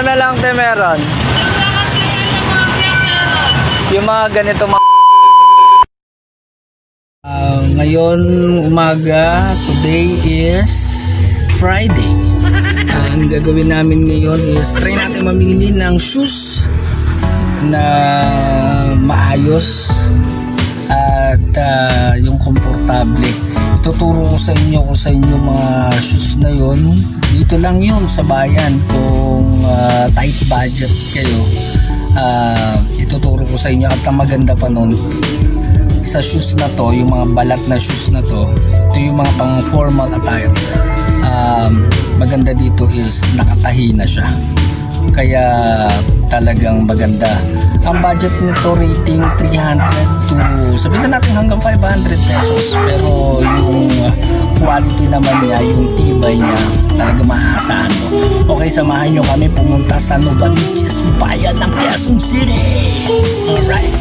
na lang te meron? Yung mga ganito ngayon umaga, today is Friday. Ang gagawin namin ngayon is try natin mamili ng shoes na maayos at yung komportable. Ituturo ko sa inyo kung sa inyo mga shoes na yon. Dito lang yun sa bayan kung tight budget kayo. Ituturo ko sa inyo at ang maganda pa nun sa shoes na to, yung mga balat na shoes na to, ito yung mga pang formal attire. Maganda dito is nakatahi na siya, kaya talagang maganda. Ang budget nito rating 300 to sabihin na natin hanggang 500 pesos, pero yung quality naman niya, yung tibay niya, talaga maaasahan mo. Okay, samahan nyo kami pumunta sa Novaliches, bayan ng Quezon City. Alright.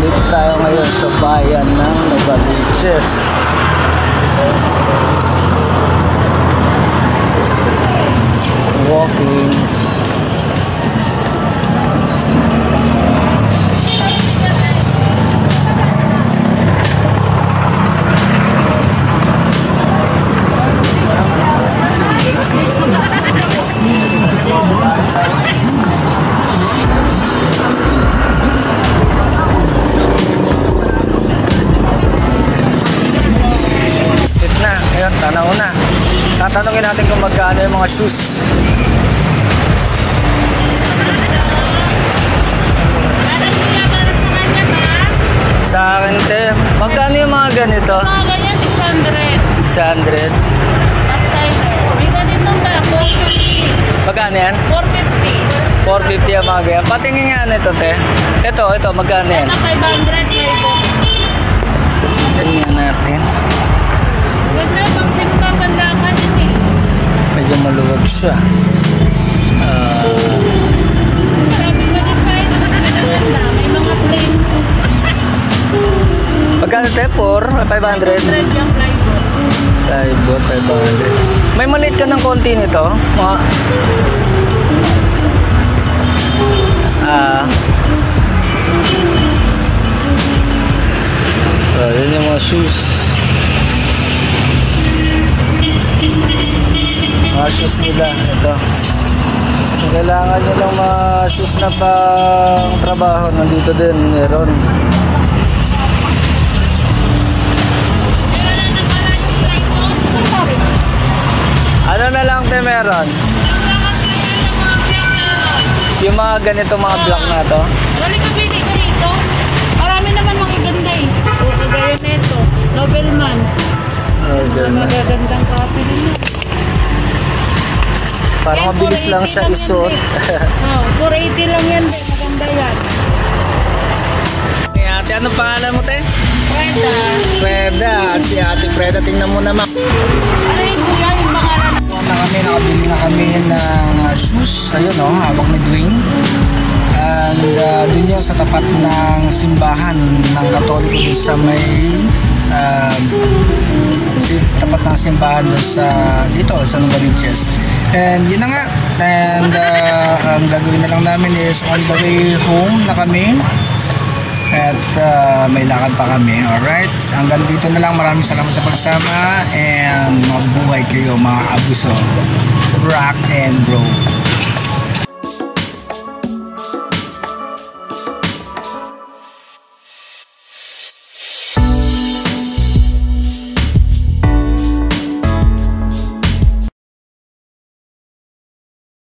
Dito tayo ngayon sa bayan ng Novaliches. Walking. Tanaw na. Tatanungin natin kung magkano yung mga shoes. Sa akin te, magkano yung mga ganito? Mga ganyan 600. 600. May ganito ba? 450. Magkano yan? 450. 450 yung mga ganyan. Patingin nga nito te. Ito, magkano yan? Ito 500 may po. Tingnan natin. Huwag na, magsimpa pandakan yun eh. Medyo maluwag siya. Maraming modified. May mga plain. Magkano te? 500? 500 yung plywood. 500. May maliit ka ng konti nito? Mga... yun yung mga shoes. Mga shoes nila. Ito. Kung kailangan nyo ng mga shoes na pang trabaho, nandito din. Meron. Ano na lang te meron? Yung mga ganito mga black na to. Dali ka bili ka dito. Marami naman mga ganda eh. Kagaya nito. Nobelman. Magagandang klase din yan. Parang mabilis lang sa isuot. 480 lang yan. Maganda yan. Ate, anong pangalan mo te? Freda. Freda. Si Ate Freda, tingnan mo naman. Ano yung kuya yung pangalan? Nakabili na kami ng shoes. Ayun o, hawak ni Dwayne. And dun yun sa tapat ng simbahan ng Katoliko dun sa may tapat ng simbahan dun sa dito sa Novaliches. And yun na nga. And ang gagawin na lang namin is on the way home na kami. At may lakad pa kami. Alright, hanggang dito na lang. Maraming salamat sa pagsama and mabuhay kayo mga abuso. Rock and roll.